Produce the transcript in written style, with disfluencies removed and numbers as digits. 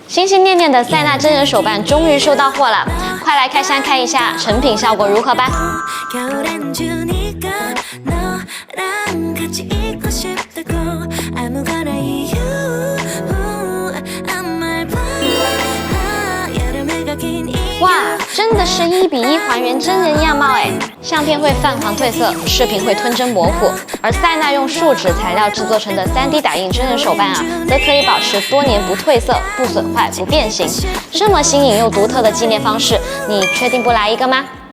心心念念的塞纳真人手办终于收到货了，快来开箱看一下成品效果如何吧。哇，真的是1比1还原真人样貌哎！相片会泛黄褪色，视频会吞真模糊，而塞纳用树脂材料制作成的3D 打印真人手办啊，则可以保持多年不褪色、不损坏、不变形。这么新颖又独特的纪念方式，你确定不来一个吗？